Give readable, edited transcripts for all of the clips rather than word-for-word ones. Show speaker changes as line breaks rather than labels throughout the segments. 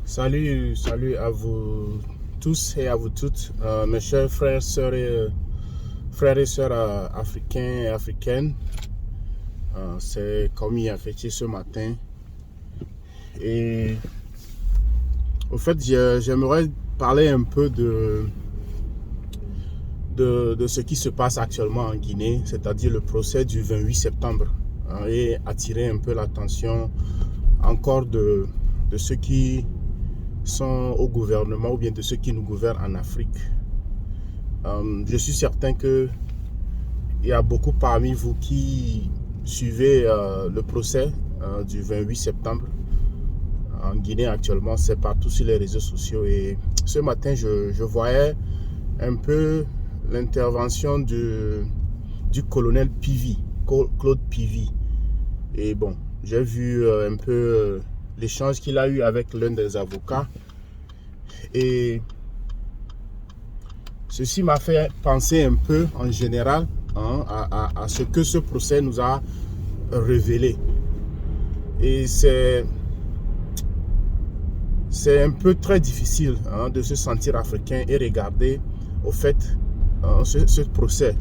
Salut à vous tous et à vous toutes, mes chers frères et sœurs africains et africaines. C'est Komi Afeti ce matin. Et au fait, j'aimerais parler un peu de ce qui se passe actuellement en Guinée, c'est-à-dire le procès du 28 septembre, et attirer un peu l'attention encore de ceux qui sont au gouvernement ou bien de ceux qui nous gouvernent en Afrique. Je suis certain qu'il y a beaucoup parmi vous qui suivez le procès du 28 septembre en Guinée actuellement. C'est partout sur les réseaux sociaux. Et ce matin, je voyais un peu l'intervention du colonel Pivi, Claude Pivi. Et bon, j'ai vu un peu l'échange qu'il a eu avec l'un des avocats. Et ceci m'a fait penser un peu en général à ce que ce procès nous a révélé. Et c'est un peu très difficile de se sentir africain et regarder au fait ce procès.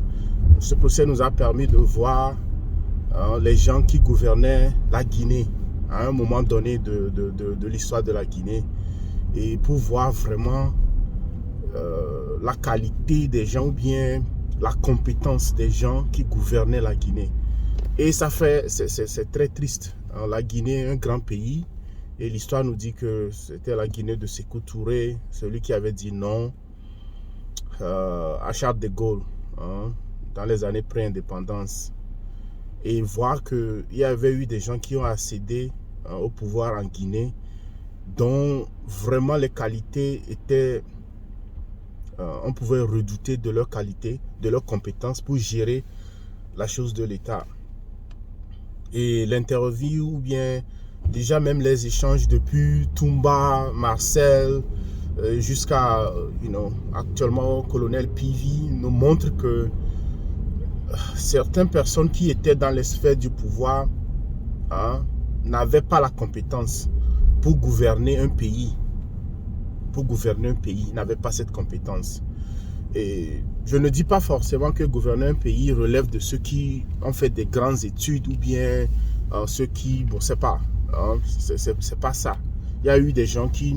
Ce procès nous a permis de voir les gens qui gouvernaient la Guinée à un moment donné de l'histoire de la Guinée, et pour voir vraiment la qualité des gens ou bien la compétence des gens qui gouvernaient la Guinée. Et c'est très triste. La Guinée est un grand pays, et l'histoire nous dit que c'était la Guinée de Sékou Touré, celui qui avait dit non à Charles de Gaulle dans les années pré-indépendance. Et voir qu'il y avait eu des gens qui ont accédé au pouvoir en Guinée, dont vraiment les qualités étaient, on pouvait redouter de leur qualité, de leurs compétences pour gérer la chose de l'État. Et l'interview ou bien déjà même les échanges depuis Toumba, Marcel, jusqu'à actuellement colonel Pivi nous montrent que certaines personnes qui étaient dans les sphères du pouvoir n'avaient pas la compétence pour gouverner un pays. Ils n'avaient pas cette compétence. Et je ne dis pas forcément que gouverner un pays relève de ceux qui ont fait des grandes études ou bien ceux qui, bon, c'est pas ça. Il y a eu des gens qui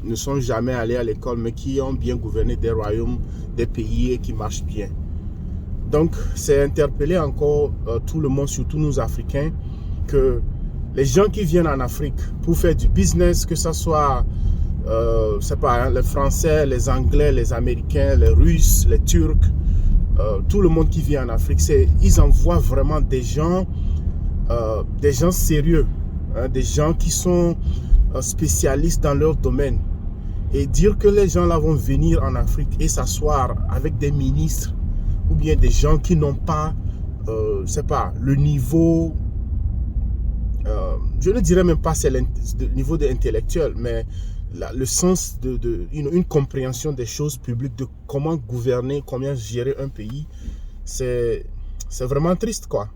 ne sont jamais allés à l'école, mais qui ont bien gouverné des royaumes, des pays et qui marchent bien. Donc, c'est interpeller encore tout le monde, surtout nous Africains, que les gens qui viennent en Afrique pour faire du business, que ce soit les Français, les Anglais, les Américains, les Russes, les Turcs, tout le monde qui vient en Afrique, ils envoient vraiment des gens sérieux, des gens qui sont spécialistes dans leur domaine. Et dire que les gens là vont venir en Afrique et s'asseoir avec des ministres ou bien des gens qui n'ont pas, le niveau, je ne dirais même pas c'est le niveau intellectuel, mais le sens une compréhension des choses publiques, de comment gouverner, comment gérer un pays, c'est vraiment triste, quoi.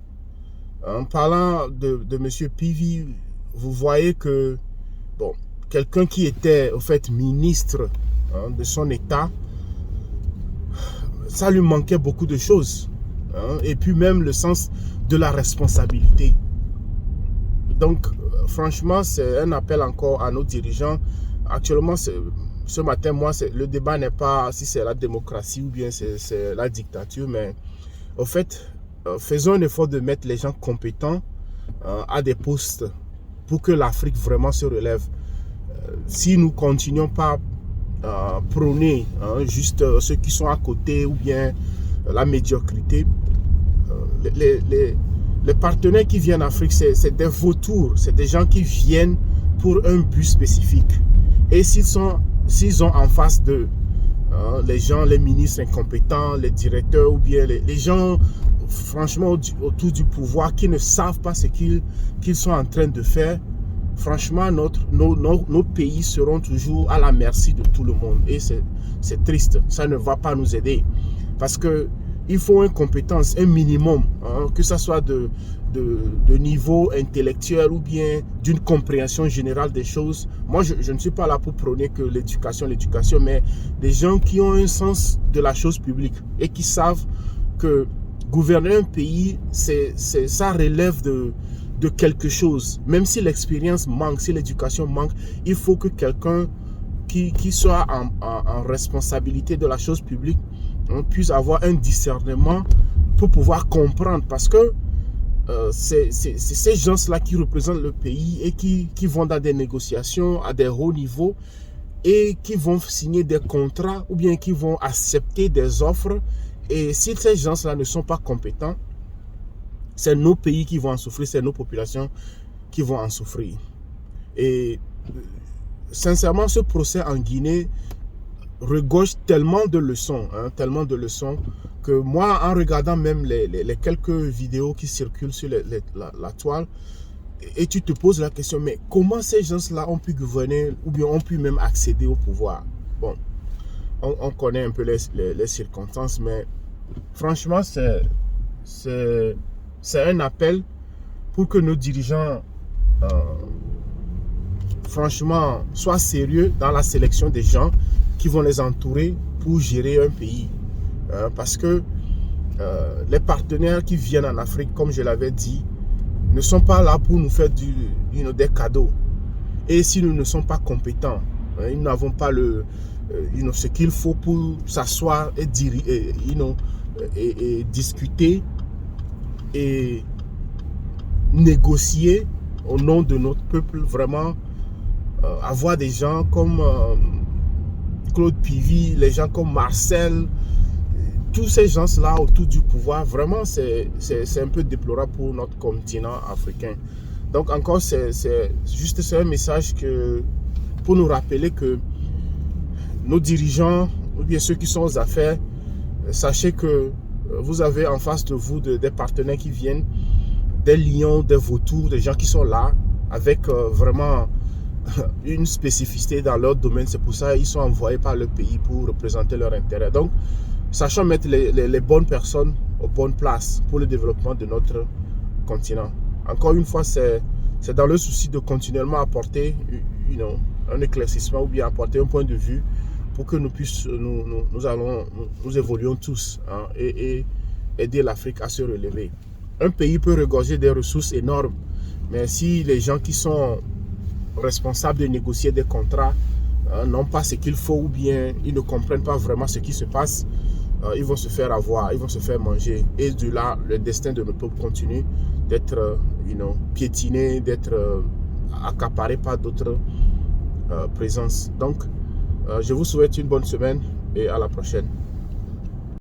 En parlant de M. Pivi, vous voyez que, bon, quelqu'un qui était, au fait, ministre de son État, ça lui manquait beaucoup de choses. Et puis même le sens de la responsabilité. Donc, franchement, c'est un appel encore à nos dirigeants. Actuellement, ce matin, le débat n'est pas si c'est la démocratie ou bien c'est la dictature, mais au fait, faisons un effort de mettre les gens compétents à des postes pour que l'Afrique vraiment se relève. Si nous continuons pas prôner juste ceux qui sont à côté ou bien la médiocrité, les partenaires qui viennent en Afrique, c'est des vautours, c'est des gens qui viennent pour un but spécifique. Et s'ils ont en face d'eux les gens, les ministres incompétents, les directeurs ou bien les gens franchement autour du pouvoir qui ne savent pas ce qu'ils sont en train de faire, franchement nos pays seront toujours à la merci de tout le monde. Et c'est triste, ça ne va pas nous aider. Parce qu'il il faut une compétence, un minimum, hein, que ce soit de niveau intellectuel ou bien d'une compréhension générale des choses. Moi, je ne suis pas là pour prôner que l'éducation, mais des gens qui ont un sens de la chose publique et qui savent que gouverner un pays, ça relève de quelque chose. Même si l'expérience manque, si l'éducation manque, il faut que quelqu'un qui soit en responsabilité de la chose publique, on puisse avoir un discernement pour pouvoir comprendre, parce que c'est ces gens-là qui représentent le pays et qui vont dans des négociations à des hauts niveaux et qui vont signer des contrats ou bien qui vont accepter des offres. Et si ces gens-là ne sont pas compétents, c'est nos pays qui vont en souffrir, c'est nos populations qui vont en souffrir. Et sincèrement, ce procès en Guinée regorge tellement de leçons, que moi, en regardant même les quelques vidéos qui circulent sur la toile, et tu te poses la question, mais comment ces gens-là ont pu gouverner ou bien ont pu même accéder au pouvoir? Bon, on connaît un peu les circonstances, mais franchement, c'est un appel pour que nos dirigeants franchement soient sérieux dans la sélection des gens qui vont les entourer pour gérer un pays. Parce que les partenaires qui viennent en Afrique, comme je l'avais dit, ne sont pas là pour nous faire des cadeaux. Et si nous ne sommes pas compétents, nous n'avons pas ce qu'il faut pour s'asseoir et discuter et négocier au nom de notre peuple, vraiment avoir des gens comme Claude Pivy, les gens comme Marcel, tous ces gens-là autour du pouvoir, vraiment c'est un peu déplorable pour notre continent africain. Donc encore, c'est juste un message pour nous rappeler que nos dirigeants, ou bien ceux qui sont aux affaires, sachez que vous avez en face de vous des partenaires qui viennent, des lions, des vautours, des gens qui sont là avec vraiment une spécificité dans leur domaine. C'est pour ça qu'ils sont envoyés par le pays pour représenter leurs intérêts. Donc, sachons mettre les bonnes personnes aux bonnes places pour le développement de notre continent. Encore une fois, c'est dans le souci de continuellement apporter un éclaircissement ou bien apporter un point de vue pour que nous évoluions tous, hein, et aider l'Afrique à se relever. Un pays peut regorger des ressources énormes, mais si les gens qui sont responsables de négocier des contrats n'ont pas ce qu'il faut ou bien ils ne comprennent pas vraiment ce qui se passe, ils vont se faire avoir, ils vont se faire manger. Et de là, le destin de notre peuple continue d'être piétiné, d'être accaparé par d'autres présences. Donc, je vous souhaite une bonne semaine et à la prochaine.